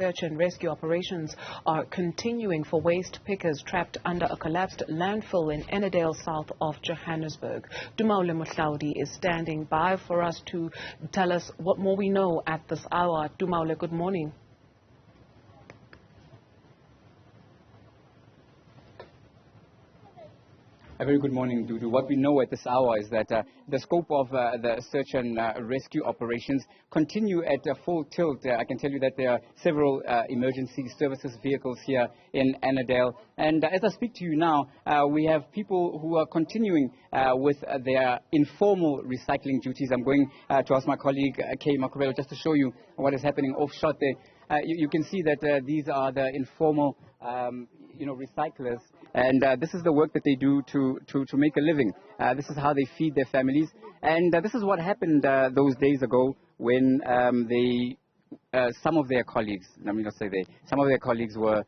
Search and rescue operations are continuing for waste pickers trapped under a collapsed landfill in Ennerdale, south of Johannesburg. Tumaole Mohlaoli is standing by for us to tell us what more we know at this hour. Tumaole, good morning. A very good morning, Dudu. What we know at this hour is that the scope of the search and rescue operations continue at full tilt. I can tell you that there are several emergency services vehicles here in Ennerdale. And as I speak to you now, we have people who are continuing with their informal recycling duties. I'm going to ask my colleague, Kay Makubelo, just to show you what is happening offshore there. You can see that these are the informal recyclers, and this is the work that they do to make a living. This is how they feed their families, and this is what happened those days ago when some of their colleagues, let me not say some of their colleagues were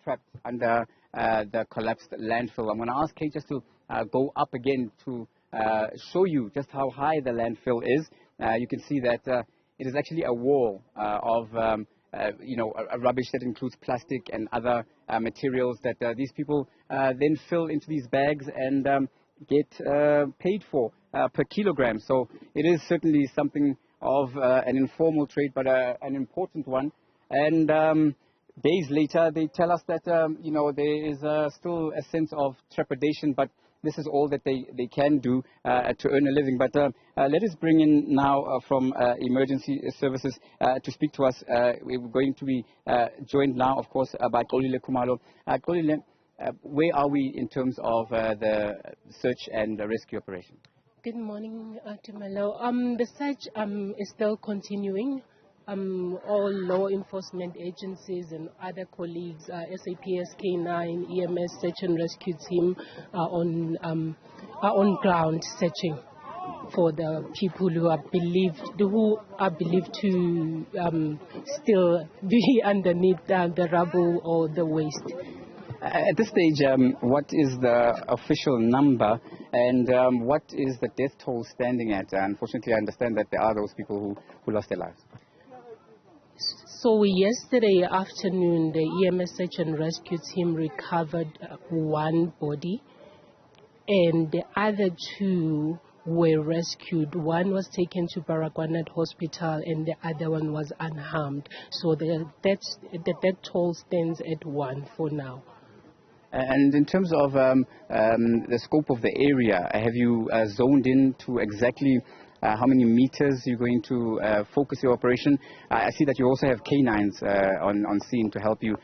trapped under the collapsed landfill. I'm going to ask Kate just to go up again to show you just how high the landfill is. You can see that it is actually a wall of rubbish that includes plastic and other materials that these people then fill into these bags and get paid for per kilogram. So it is certainly something of an informal trade, but an important one. And days later, they tell us that there is still a sense of trepidation, but this is all that they can do to earn a living. But let us bring in now from emergency services to speak to us. We're going to be joined now, of course, by Tumaole Mohlaoli. Where are we in terms of the search and rescue operation? Good morning, Tumaole. The search is still continuing. All law enforcement agencies and other colleagues, SAPS, K9, EMS, search and rescue team are on ground searching for the people who are believed to still be underneath the rubble or the waste. At this stage, what is the official number and what is the death toll standing at? Unfortunately, I understand that there are those people who lost their lives. So yesterday afternoon, the EMS search and rescue team recovered one body, and the other two were rescued. One was taken to Baragwanath Hospital, and the other one was unharmed. So the death toll stands at 1 for now. And in terms of the scope of the area, have you zoned in to exactly how many meters you're going to focus your operation? I see that you also have canines on scene to help you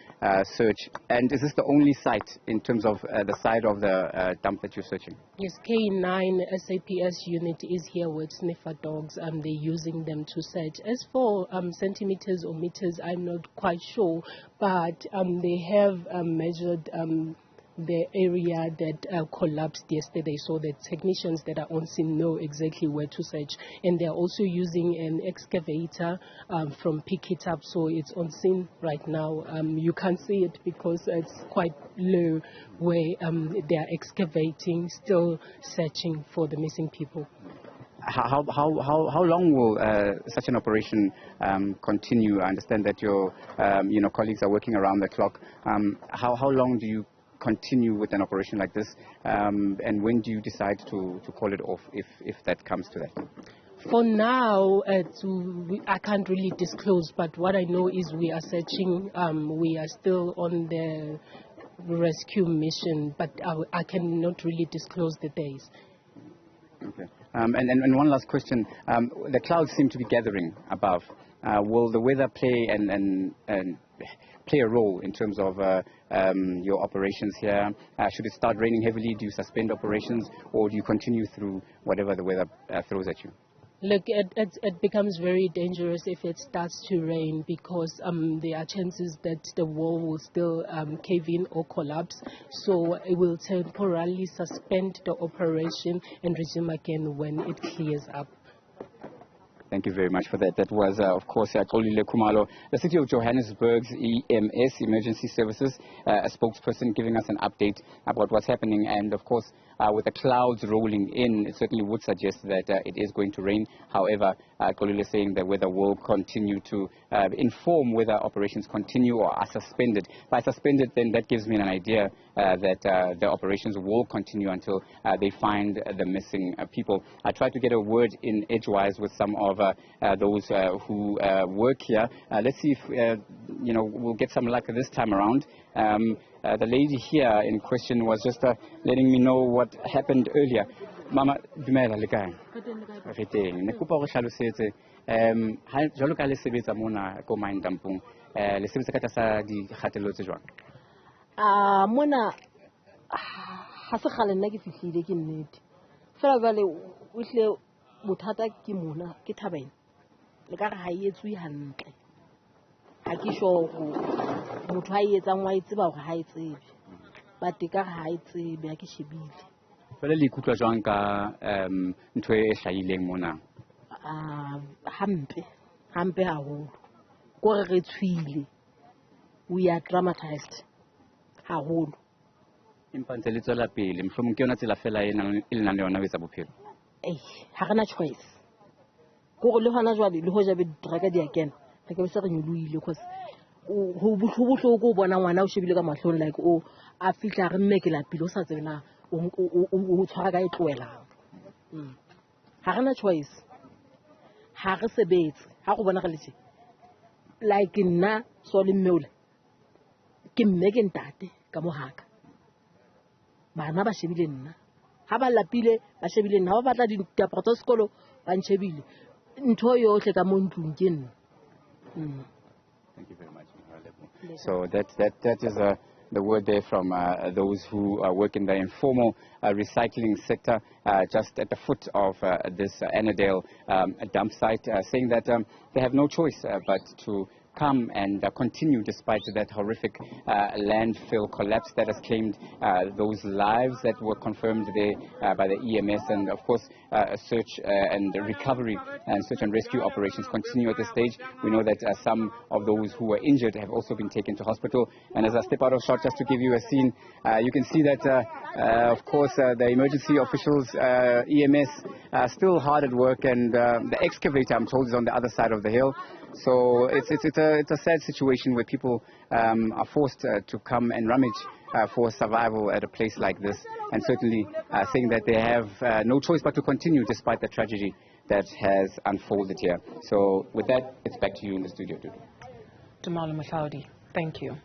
search. And is this the only site in terms of the side of the dump that you're searching? Yes, K9 SAPS unit is here with sniffer dogs, and they're using them to search. As for centimeters or meters, I'm not quite sure, but they have measured the area that collapsed yesterday, so the technicians that are on scene know exactly where to search, and they're also using an excavator from Pick It Up, so it's on scene right now. You can't see it because it's quite low where they're excavating, still searching for the missing people. How long will such an operation continue? I understand that your colleagues are working around the clock. How long do you continue with an operation like this, and when do you decide to call it off, if that comes to that? For now, I can't really disclose, but what I know is we are searching. We are still on the rescue mission, but I cannot really disclose the days. Okay. And one last question. The clouds seem to be gathering above. Will the weather play play a role in terms of your operations here? Should it start raining heavily, do you suspend operations, or do you continue through whatever the weather throws at you? Look, it becomes very dangerous if it starts to rain, because there are chances that the wall will still cave in or collapse. So it will temporarily suspend the operation and resume again when it clears up. Thank you very much for that. That was, of course, Kolile Kumalo, the City of Johannesburg's EMS, Emergency Services, a spokesperson giving us an update about what's happening. And, of course, with the clouds rolling in, it certainly would suggest that it is going to rain. However, Kolile is saying the weather will continue to inform whether operations continue or are suspended. By suspended, then that gives me an idea that the operations will continue until they find the missing people. I tried to get a word in edgewise with some of those who work here. Let's see if we'll get some luck this time around. The lady here in question was just letting me know what happened earlier. Mama, dumela le kae? Re teng. Ne kopa go hlalosetse ha jalo ka le sebetsa mona ko mine dampong le sebetsa ka tlasa di kgatello tse jwang? Mona ha se kgale nna ke fihlile ke nnete. Fela jwale o hle bothata ke mona ke thabeng. Le ka re ha e etswe hantle. Ha ke sure go motho ha e etsang wa e tseba hore ha e tsebe. Ba teka ha e tsebe ha ke shebile. Fela le ikutlwa jwang ka ntho e hlahileng mona? Hampe haholo. Ko re tshwile. We are traumatized. Haholo. Empa ntse le tswela pele mohlomong ke yona tsela fela e nang le yona ho etsa bophelo. Ha rena choice. Go le hona jwale le hoja be draka di a kena ha ke be se re nyolohile because ho bohloko go bona ngwana o shebile ka mahlong like a fihla re mme ke lapile o sa tsena o tshwara ka e tloelang. Ha rena choice. Ha re sebetse ha go bona ga letse like nna so le mmeole ke mme ke ntate ka mohaka bana ba shebile nna ha ba lapile ba shebile nna ha ba batla diaparo tsa sekolo ba nshebile ntho yohle ka mo ntlong ke nna. Thank you very much. So that is the word there from those who work in the informal recycling sector just at the foot of this Ennerdale dump site, saying that they have no choice but to come and continue despite that horrific landfill collapse that has claimed those lives that were confirmed there by the EMS. And of course search and recovery and search and rescue operations continue at this stage. We know that some of those who were injured have also been taken to hospital. And as I step out of shot just to give you a scene, you can see that of course the emergency officials, EMS, are still hard at work, and the excavator, I'm told, is on the other side of the hill. So it's a sad situation where people are forced to come and rummage for survival at a place like this, and certainly saying that they have no choice but to continue despite the tragedy that has unfolded here. So with that, it's back to you in the studio. Tumaole Mohlaoli, thank you.